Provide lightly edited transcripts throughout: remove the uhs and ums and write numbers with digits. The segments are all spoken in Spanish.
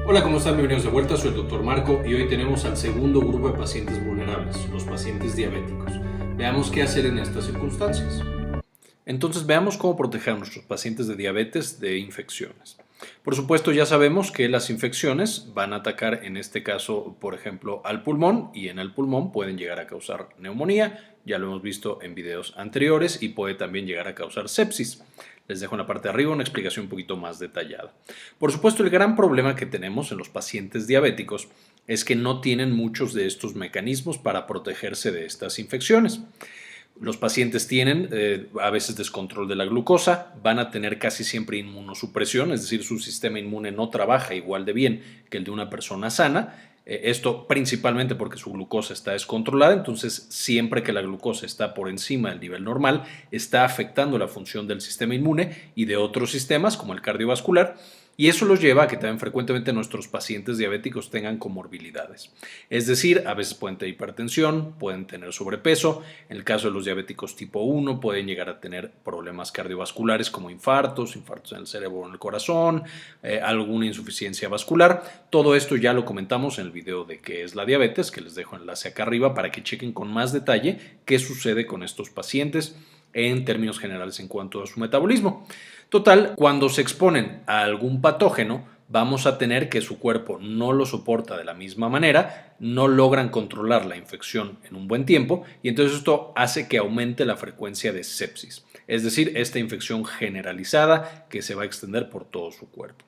Hola, ¿cómo están? Bienvenidos de vuelta, soy el Dr. Marco y hoy tenemos al segundo grupo de pacientes vulnerables, los pacientes diabéticos. Veamos qué hacer en estas circunstancias. Entonces veamos cómo proteger a nuestros pacientes de diabetes de infecciones. Por supuesto, ya sabemos que las infecciones van a atacar, en este caso, por ejemplo, al pulmón, y en el pulmón pueden llegar a causar neumonía, ya lo hemos visto en videos anteriores, y puede también llegar a causar sepsis. Les dejo en la parte de arriba una explicación un poquito más detallada. Por supuesto, el gran problema que tenemos en los pacientes diabéticos es que no tienen muchos de estos mecanismos para protegerse de estas infecciones. Los pacientes tienen a veces descontrol de la glucosa, van a tener casi siempre inmunosupresión, es decir, su sistema inmune no trabaja igual de bien que el de una persona sana. Esto principalmente porque su glucosa está descontrolada, entonces siempre que la glucosa está por encima del nivel normal, está afectando la función del sistema inmune y de otros sistemas como el cardiovascular. Y eso los lleva a que también frecuentemente nuestros pacientes diabéticos tengan comorbilidades. Es decir, a veces pueden tener hipertensión, pueden tener sobrepeso. En el caso de los diabéticos tipo 1 pueden llegar a tener problemas cardiovasculares como infartos en el cerebro o en el corazón, alguna insuficiencia vascular. Todo esto ya lo comentamos en el video de qué es la diabetes, que les dejo enlace acá arriba para que chequen con más detalle qué sucede con estos pacientes en términos generales en cuanto a su metabolismo. Total, cuando se exponen a algún patógeno, vamos a tener que su cuerpo no lo soporta de la misma manera, no logran controlar la infección en un buen tiempo y entonces esto hace que aumente la frecuencia de sepsis, es decir, esta infección generalizada que se va a extender por todo su cuerpo.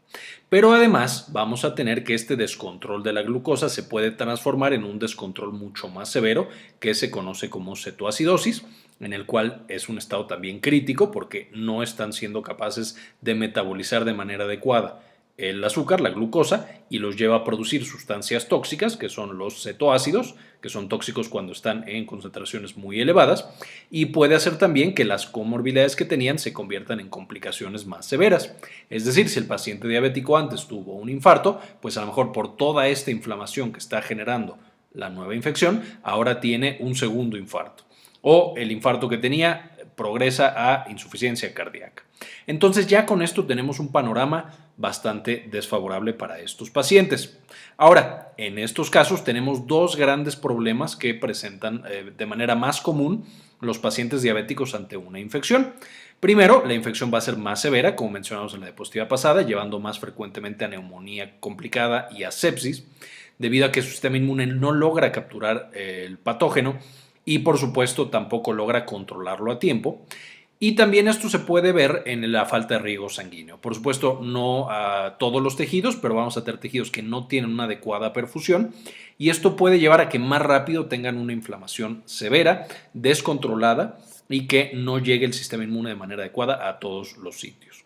Pero además vamos a tener que este descontrol de la glucosa se puede transformar en un descontrol mucho más severo que se conoce como cetoacidosis, en el cual es un estado también crítico porque no están siendo capaces de metabolizar de manera adecuada el azúcar, la glucosa, y los lleva a producir sustancias tóxicas, que son los cetoácidos, que son tóxicos cuando están en concentraciones muy elevadas, y puede hacer también que las comorbilidades que tenían se conviertan en complicaciones más severas. Es decir, si el paciente diabético antes tuvo un infarto, pues a lo mejor por toda esta inflamación que está generando la nueva infección, ahora tiene un segundo infarto. O el infarto que tenía progresa a insuficiencia cardíaca. Entonces ya con esto tenemos un panorama bastante desfavorable para estos pacientes. Ahora, en estos casos tenemos dos grandes problemas que presentan de manera más común los pacientes diabéticos ante una infección. Primero, la infección va a ser más severa, como mencionamos en la diapositiva pasada, llevando más frecuentemente a neumonía complicada y a sepsis, debido a que su sistema inmune no logra capturar el patógeno y por supuesto tampoco logra controlarlo a tiempo. Y también esto se puede ver en la falta de riego sanguíneo. Por supuesto, no a todos los tejidos, pero vamos a tener tejidos que no tienen una adecuada perfusión y esto puede llevar a que más rápido tengan una inflamación severa, descontrolada y que no llegue el sistema inmune de manera adecuada a todos los sitios.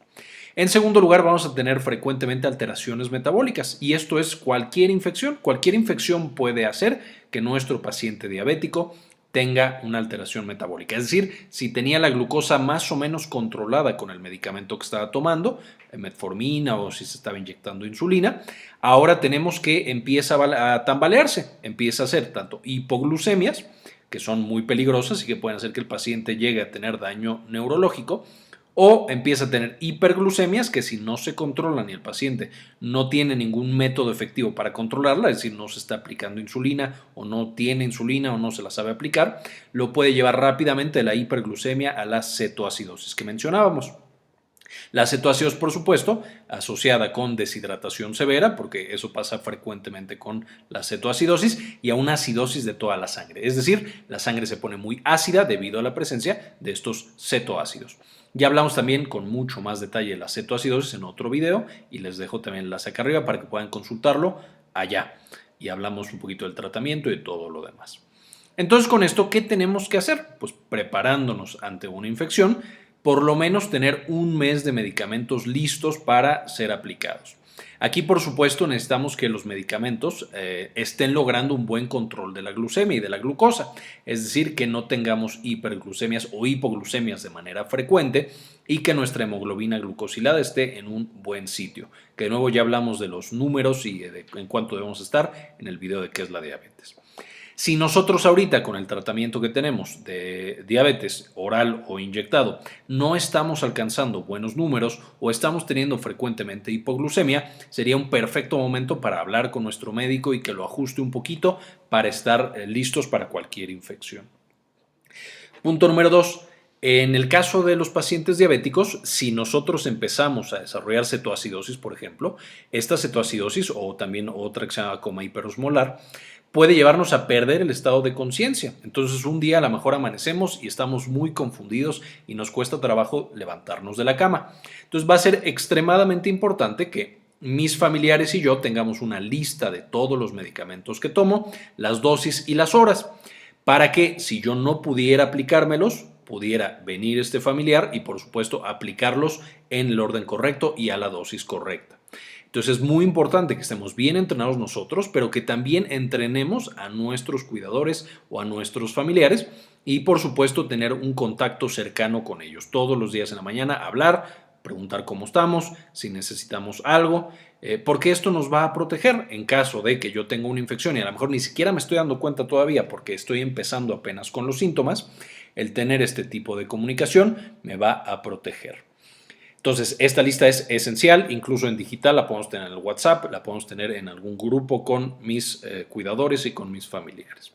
En segundo lugar, vamos a tener frecuentemente alteraciones metabólicas y esto es cualquier infección. Cualquier infección puede hacer que nuestro paciente diabético tenga una alteración metabólica. Es decir, si tenía la glucosa más o menos controlada con el medicamento que estaba tomando, metformina o si se estaba inyectando insulina, ahora tenemos que empieza a tambalearse, empieza a hacer tanto hipoglucemias, que son muy peligrosas y que pueden hacer que el paciente llegue a tener daño neurológico, o empieza a tener hiperglucemias que si no se controlan y el paciente no tiene ningún método efectivo para controlarla, es decir, no se está aplicando insulina o no tiene insulina o no se la sabe aplicar, lo puede llevar rápidamente de la hiperglucemia a la cetoacidosis que mencionábamos. La cetoacidosis, por supuesto, asociada con deshidratación severa, porque eso pasa frecuentemente con la cetoacidosis, y a una acidosis de toda la sangre. Es decir, la sangre se pone muy ácida debido a la presencia de estos cetoácidos. Ya hablamos también con mucho más detalle de la cetoacidosis en otro video y les dejo también el enlace acá arriba para que puedan consultarlo allá. Y hablamos un poquito del tratamiento y de todo lo demás. Entonces, con esto, ¿qué tenemos que hacer? Pues preparándonos ante una infección, por lo menos tener un mes de medicamentos listos para ser aplicados. Aquí, por supuesto, necesitamos que los medicamentos estén logrando un buen control de la glucemia y de la glucosa, es decir, que no tengamos hiperglucemias o hipoglucemias de manera frecuente y que nuestra hemoglobina glucosilada esté en un buen sitio, que de nuevo ya hablamos de los números y en cuánto debemos estar en el video de qué es la diabetes. Si nosotros ahorita con el tratamiento que tenemos de diabetes oral o inyectado no estamos alcanzando buenos números o estamos teniendo frecuentemente hipoglucemia, sería un perfecto momento para hablar con nuestro médico y que lo ajuste un poquito para estar listos para cualquier infección. Punto número 2. En el caso de los pacientes diabéticos, si nosotros empezamos a desarrollar cetoacidosis, por ejemplo, esta cetoacidosis o también otra que se llama coma hiperosmolar, puede llevarnos a perder el estado de conciencia. Entonces un día a lo mejor amanecemos y estamos muy confundidos y nos cuesta trabajo levantarnos de la cama. Entonces va a ser extremadamente importante que mis familiares y yo tengamos una lista de todos los medicamentos que tomo, las dosis y las horas, para que si yo no pudiera aplicármelos, pudiera venir este familiar y por supuesto aplicarlos en el orden correcto y a la dosis correcta. Entonces es muy importante que estemos bien entrenados nosotros, pero que también entrenemos a nuestros cuidadores o a nuestros familiares y por supuesto tener un contacto cercano con ellos. Todos los días en la mañana hablar, preguntar cómo estamos, si necesitamos algo, porque esto nos va a proteger en caso de que yo tenga una infección y a lo mejor ni siquiera me estoy dando cuenta todavía porque estoy empezando apenas con los síntomas. El tener este tipo de comunicación me va a proteger. Entonces, esta lista es esencial, incluso en digital, la podemos tener en el WhatsApp, la podemos tener en algún grupo con mis cuidadores y con mis familiares.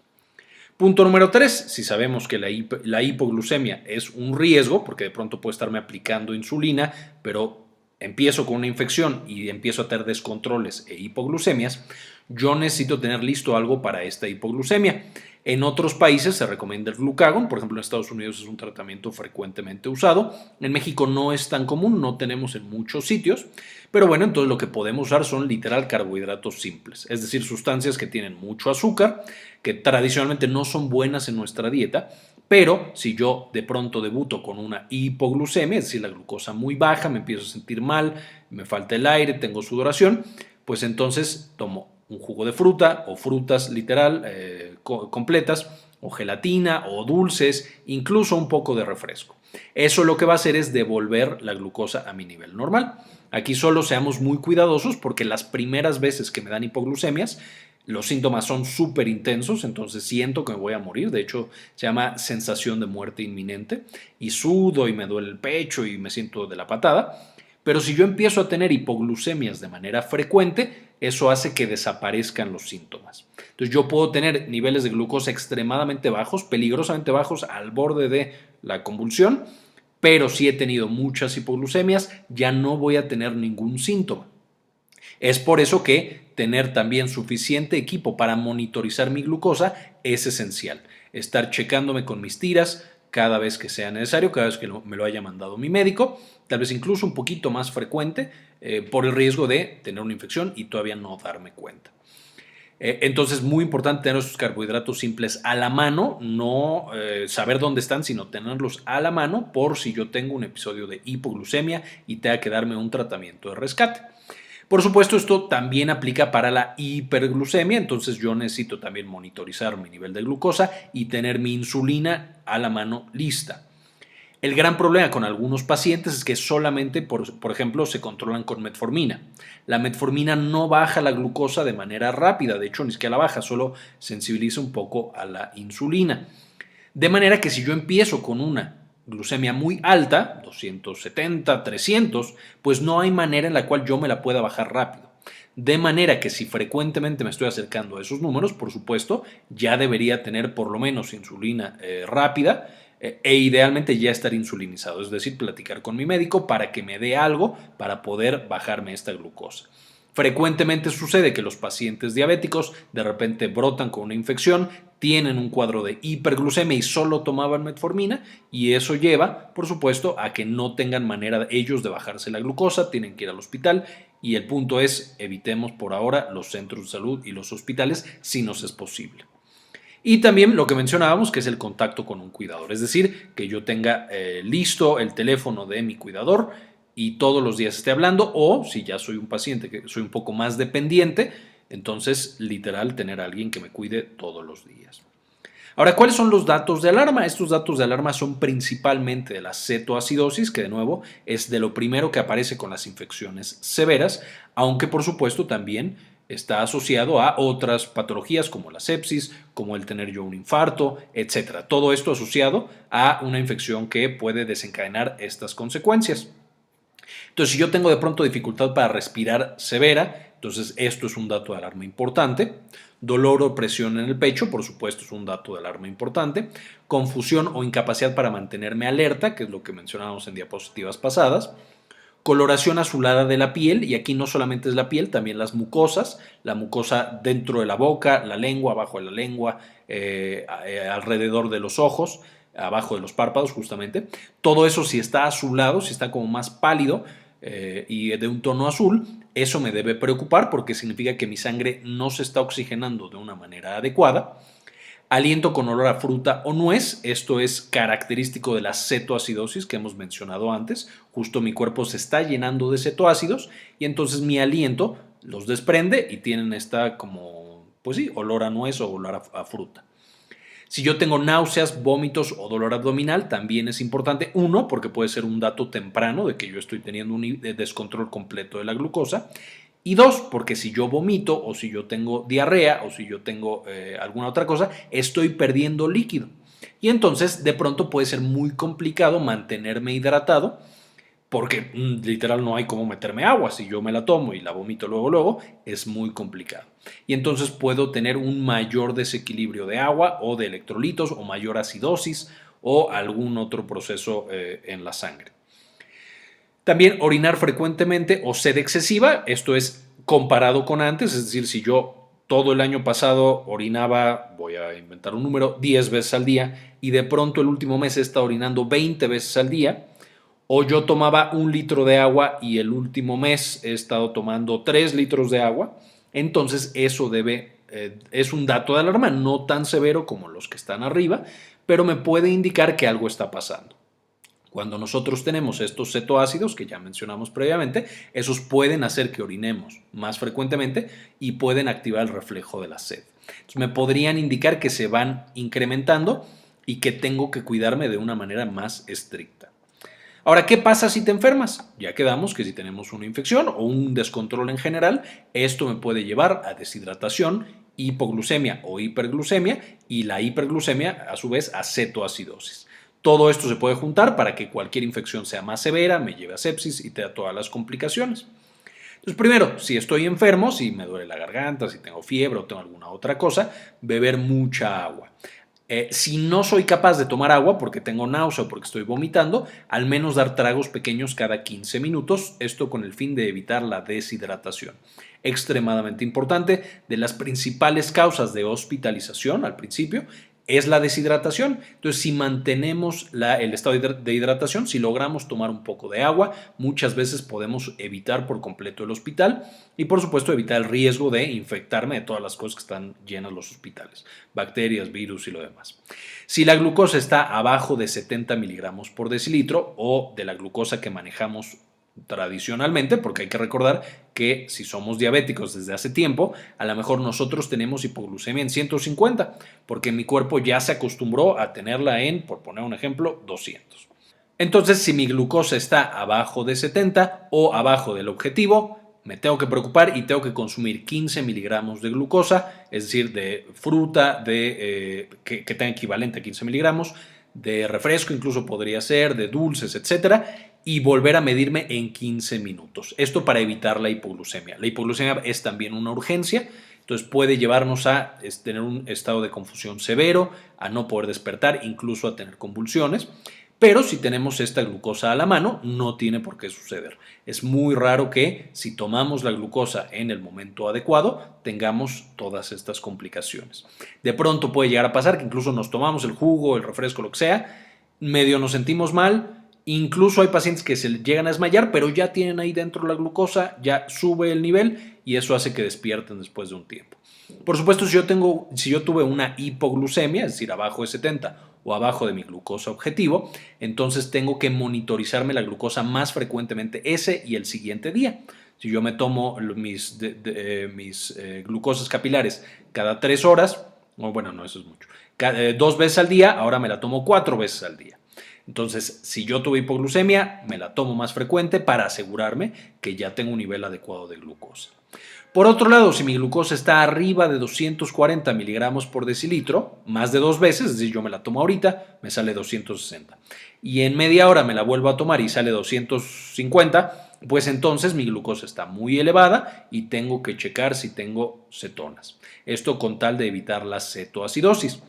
Punto número 3, si sabemos que la hipoglucemia es un riesgo, porque de pronto puedo estarme aplicando insulina, pero empiezo con una infección y empiezo a tener descontroles e hipoglucemias, yo necesito tener listo algo para esta hipoglucemia. En otros países se recomienda el glucagón, por ejemplo en Estados Unidos es un tratamiento frecuentemente usado, en México no es tan común, no tenemos en muchos sitios, pero bueno, entonces lo que podemos usar son literal carbohidratos simples, es decir, sustancias que tienen mucho azúcar, que tradicionalmente no son buenas en nuestra dieta, pero si yo de pronto debuto con una hipoglucemia, es decir, la glucosa muy baja, me empiezo a sentir mal, me falta el aire, tengo sudoración, pues entonces tomo un jugo de fruta o frutas literal completas o gelatina o dulces, incluso un poco de refresco. Eso lo que va a hacer es devolver la glucosa a mi nivel normal. Aquí solo seamos muy cuidadosos porque las primeras veces que me dan hipoglucemias los síntomas son súper intensos, entonces siento que me voy a morir. De hecho, se llama sensación de muerte inminente y sudo y me duele el pecho y me siento de la patada. Pero si yo empiezo a tener hipoglucemias de manera frecuente, eso hace que desaparezcan los síntomas. Entonces yo puedo tener niveles de glucosa extremadamente bajos, peligrosamente bajos, al borde de la convulsión, pero si he tenido muchas hipoglucemias, ya no voy a tener ningún síntoma. Es por eso que tener también suficiente equipo para monitorizar mi glucosa es esencial. Estar checándome con mis tiras cada vez que sea necesario, cada vez que me lo haya mandado mi médico, tal vez incluso un poquito más frecuente por el riesgo de tener una infección y todavía no darme cuenta. Entonces, muy importante tener esos carbohidratos simples a la mano, no saber dónde están, sino tenerlos a la mano por si yo tengo un episodio de hipoglucemia y tenga que darme un tratamiento de rescate. Por supuesto, esto también aplica para la hiperglucemia, entonces yo necesito también monitorizar mi nivel de glucosa y tener mi insulina a la mano lista. El gran problema con algunos pacientes es que solamente, por ejemplo, se controlan con metformina. La metformina no baja la glucosa de manera rápida, de hecho ni siquiera la baja, solo sensibiliza un poco a la insulina. De manera que si yo empiezo con una glucemia muy alta, 270, 300, pues no hay manera en la cual yo me la pueda bajar rápido. De manera que si frecuentemente me estoy acercando a esos números, por supuesto, ya debería tener por lo menos insulina rápida e idealmente ya estar insulinizado, es decir, platicar con mi médico para que me dé algo para poder bajarme esta glucosa. Frecuentemente sucede que los pacientes diabéticos de repente brotan con una infección, tienen un cuadro de hiperglucemia y solo tomaban metformina y eso lleva, por supuesto, a que no tengan manera ellos de bajarse la glucosa, tienen que ir al hospital y el punto es evitemos por ahora los centros de salud y los hospitales si nos es posible. Y también lo que mencionábamos que es el contacto con un cuidador, es decir, que yo tenga listo el teléfono de mi cuidador y todos los días esté hablando, o si ya soy un paciente que soy un poco más dependiente, entonces literal tener a alguien que me cuide todos los días. Ahora, ¿cuáles son los datos de alarma? Estos datos de alarma son principalmente de la cetoacidosis, que de nuevo es de lo primero que aparece con las infecciones severas, aunque por supuesto también está asociado a otras patologías como la sepsis, como el tener yo un infarto, etc. Todo esto asociado a una infección que puede desencadenar estas consecuencias. Entonces, si yo tengo de pronto dificultad para respirar severa, entonces esto es un dato de alarma importante. Dolor o presión en el pecho, por supuesto, es un dato de alarma importante. Confusión o incapacidad para mantenerme alerta, que es lo que mencionábamos en diapositivas pasadas. Coloración azulada de la piel, y aquí no solamente es la piel, también las mucosas, la mucosa dentro de la boca, la lengua, abajo de la lengua, alrededor de los ojos, abajo de los párpados justamente. Todo eso, si está azulado, si está como más pálido y de un tono azul, eso me debe preocupar porque significa que mi sangre no se está oxigenando de una manera adecuada. Aliento con olor a fruta o nuez, esto es característico de la cetoacidosis que hemos mencionado antes. Justo mi cuerpo se está llenando de cetoácidos y entonces mi aliento los desprende y tienen esta como, pues sí, olor a nuez o olor a fruta. Si yo tengo náuseas, vómitos o dolor abdominal, también es importante. Uno, porque puede ser un dato temprano de que yo estoy teniendo un descontrol completo de la glucosa. Y dos, porque si yo vomito o si yo tengo diarrea o si yo tengo alguna otra cosa, estoy perdiendo líquido. Y entonces de pronto puede ser muy complicado mantenerme hidratado porque literal no hay cómo meterme agua. Si yo me la tomo y la vomito luego, es muy complicado. Y entonces puedo tener un mayor desequilibrio de agua o de electrolitos o mayor acidosis o algún otro proceso en la sangre. También orinar frecuentemente o sed excesiva, esto es comparado con antes, es decir, si yo todo el año pasado orinaba, voy a inventar un número, 10 veces al día y de pronto el último mes he estado orinando 20 veces al día, o yo tomaba 1 litro de agua y el último mes he estado tomando 3 litros de agua, entonces eso es un dato de alarma, no tan severo como los que están arriba, pero me puede indicar que algo está pasando. Cuando nosotros tenemos estos cetoácidos que ya mencionamos previamente, esos pueden hacer que orinemos más frecuentemente y pueden activar el reflejo de la sed. Entonces, me podrían indicar que se van incrementando y que tengo que cuidarme de una manera más estricta. Ahora, ¿qué pasa si te enfermas? Ya quedamos que si tenemos una infección o un descontrol en general, esto me puede llevar a deshidratación, hipoglucemia o hiperglucemia, y la hiperglucemia a su vez a cetoacidosis. Todo esto se puede juntar para que cualquier infección sea más severa, me lleve a sepsis y te da todas las complicaciones. Entonces, primero, si estoy enfermo, si me duele la garganta, si tengo fiebre o tengo alguna otra cosa, beber mucha agua. Si no soy capaz de tomar agua porque tengo náusea o porque estoy vomitando, al menos dar tragos pequeños cada 15 minutos, esto con el fin de evitar la deshidratación. Extremadamente importante, de las principales causas de hospitalización al principio es la deshidratación. Entonces, si mantenemos el estado de hidratación, si logramos tomar un poco de agua, muchas veces podemos evitar por completo el hospital y, por supuesto, evitar el riesgo de infectarme de todas las cosas que están llenas los hospitales, bacterias, virus y lo demás. Si la glucosa está abajo de 70 miligramos por decilitro o de la glucosa que manejamos tradicionalmente, porque hay que recordar que si somos diabéticos desde hace tiempo, a lo mejor nosotros tenemos hipoglucemia en 150, porque mi cuerpo ya se acostumbró a tenerla en, por poner un ejemplo, 200. Entonces, si mi glucosa está abajo de 70 o abajo del objetivo, me tengo que preocupar y tengo que consumir 15 miligramos de glucosa, es decir, de fruta que tenga equivalente a 15 miligramos, de refresco incluso podría ser, de dulces, etcétera, y volver a medirme en 15 minutos. Esto para evitar la hipoglucemia. La hipoglucemia es también una urgencia, entonces puede llevarnos a tener un estado de confusión severo, a no poder despertar, incluso a tener convulsiones. Pero si tenemos esta glucosa a la mano, no tiene por qué suceder. Es muy raro que si tomamos la glucosa en el momento adecuado, tengamos todas estas complicaciones. De pronto puede llegar a pasar que incluso nos tomamos el jugo, el refresco, lo que sea, medio nos sentimos mal. Incluso hay pacientes que se llegan a desmayar, pero ya tienen ahí dentro la glucosa, ya sube el nivel y eso hace que despierten después de un tiempo. Por supuesto, si yo tuve una hipoglucemia, es decir, abajo de 70 o abajo de mi glucosa objetivo, entonces tengo que monitorizarme la glucosa más frecuentemente ese y el siguiente día. Si yo me tomo mis glucosas capilares cada 3 horas, o bueno, no, eso es mucho, 2 veces al día, ahora me la tomo 4 veces al día. Entonces, si yo tuve hipoglucemia, me la tomo más frecuente para asegurarme que ya tengo un nivel adecuado de glucosa. Por otro lado, si mi glucosa está arriba de 240 miligramos por decilitro, más de 2 veces, es decir, yo me la tomo ahorita, me sale 260. Y en media hora me la vuelvo a tomar y sale 250, pues entonces mi glucosa está muy elevada y tengo que checar si tengo cetonas. Esto con tal de evitar la cetoacidosis.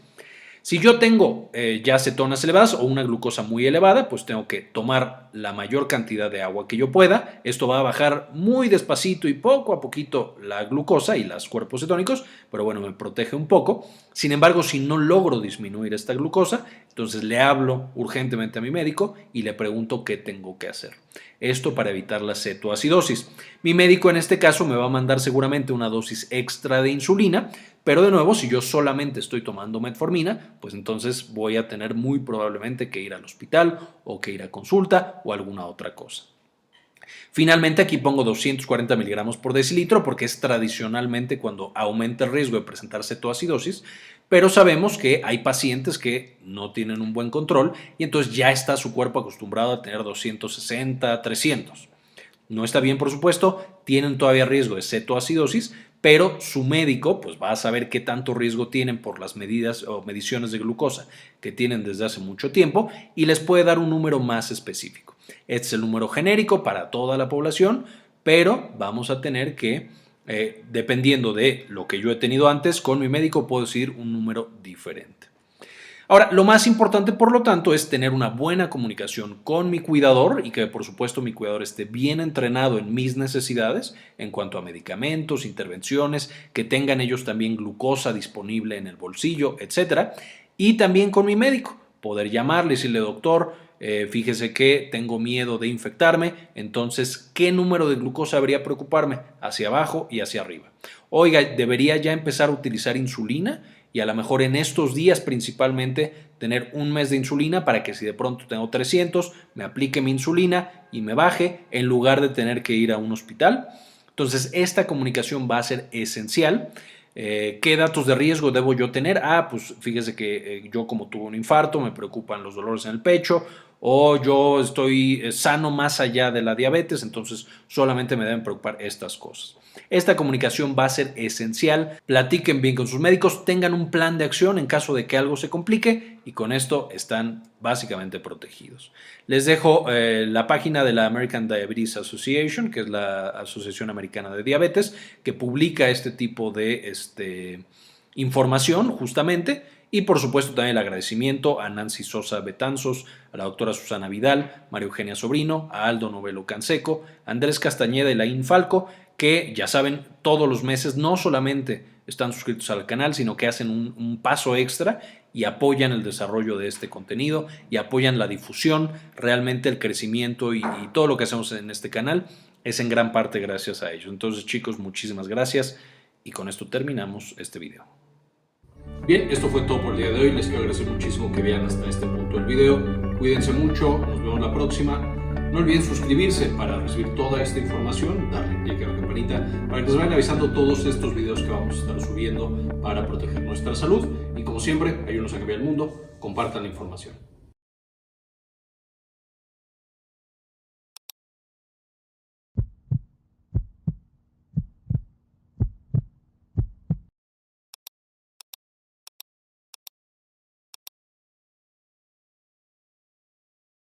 Si yo tengo ya cetonas elevadas o una glucosa muy elevada, pues tengo que tomar la mayor cantidad de agua que yo pueda. Esto va a bajar muy despacito y poco a poquito la glucosa y los cuerpos cetónicos, pero bueno, me protege un poco. Sin embargo, si no logro disminuir esta glucosa, entonces le hablo urgentemente a mi médico y le pregunto qué tengo que hacer. Esto para evitar la cetoacidosis. Mi médico en este caso me va a mandar seguramente una dosis extra de insulina, pero de nuevo, si yo solamente estoy tomando metformina, pues entonces voy a tener muy probablemente que ir al hospital o que ir a consulta o alguna otra cosa. Finalmente aquí pongo 240 miligramos por decilitro porque es tradicionalmente cuando aumenta el riesgo de presentar cetoacidosis, pero sabemos que hay pacientes que no tienen un buen control y entonces ya está su cuerpo acostumbrado a tener 260, 300. No está bien, por supuesto, tienen todavía riesgo de cetoacidosis, pero su médico pues va a saber qué tanto riesgo tienen por las medidas o mediciones de glucosa que tienen desde hace mucho tiempo y les puede dar un número más específico. Este es el número genérico para toda la población, pero vamos a tener que, dependiendo de lo que yo he tenido antes, con mi médico puedo decidir un número diferente. Ahora, lo más importante, por lo tanto, es tener una buena comunicación con mi cuidador y que, por supuesto, mi cuidador esté bien entrenado en mis necesidades en cuanto a medicamentos, intervenciones, que tengan ellos también glucosa disponible en el bolsillo, etc. Y también con mi médico, poder llamarle y decirle, doctor, fíjese que tengo miedo de infectarme, entonces, ¿qué número de glucosa debería preocuparme? Hacia abajo y hacia arriba. Oiga, ¿debería ya empezar a utilizar insulina? Y a lo mejor en estos días principalmente tener un mes de insulina para que si de pronto tengo 300, me aplique mi insulina y me baje en lugar de tener que ir a un hospital. Entonces esta comunicación va a ser esencial. ¿Qué datos de riesgo debo yo tener? Pues fíjese que yo como tuve un infarto, me preocupan los dolores en el pecho, o yo estoy sano más allá de la diabetes, entonces solamente me deben preocupar estas cosas. Esta comunicación va a ser esencial. Platiquen bien con sus médicos, tengan un plan de acción en caso de que algo se complique y con esto están básicamente protegidos. Les dejo la página de la American Diabetes Association, que es la Asociación Americana de Diabetes, que publica este tipo de información justamente. Y por supuesto también el agradecimiento a Nancy Sosa Betanzos, a la doctora Susana Vidal, María Eugenia Sobrino, a Aldo Novelo Canseco, a Andrés Castañeda y Laín Falco, que ya saben, todos los meses no solamente están suscritos al canal, sino que hacen un paso extra y apoyan el desarrollo de este contenido y apoyan la difusión. Realmente el crecimiento y todo lo que hacemos en este canal es en gran parte gracias a ellos. Entonces, chicos, muchísimas gracias y con esto terminamos este video. Bien, esto fue todo por el día de hoy. Les quiero agradecer muchísimo que vean hasta este punto del video. Cuídense mucho, nos vemos la próxima. No olviden suscribirse para recibir toda esta información, darle clic a la campanita para que les vayan avisando todos estos videos que vamos a estar subiendo para proteger nuestra salud. Y como siempre, ayúdenos a cambiar el mundo, compartan la información.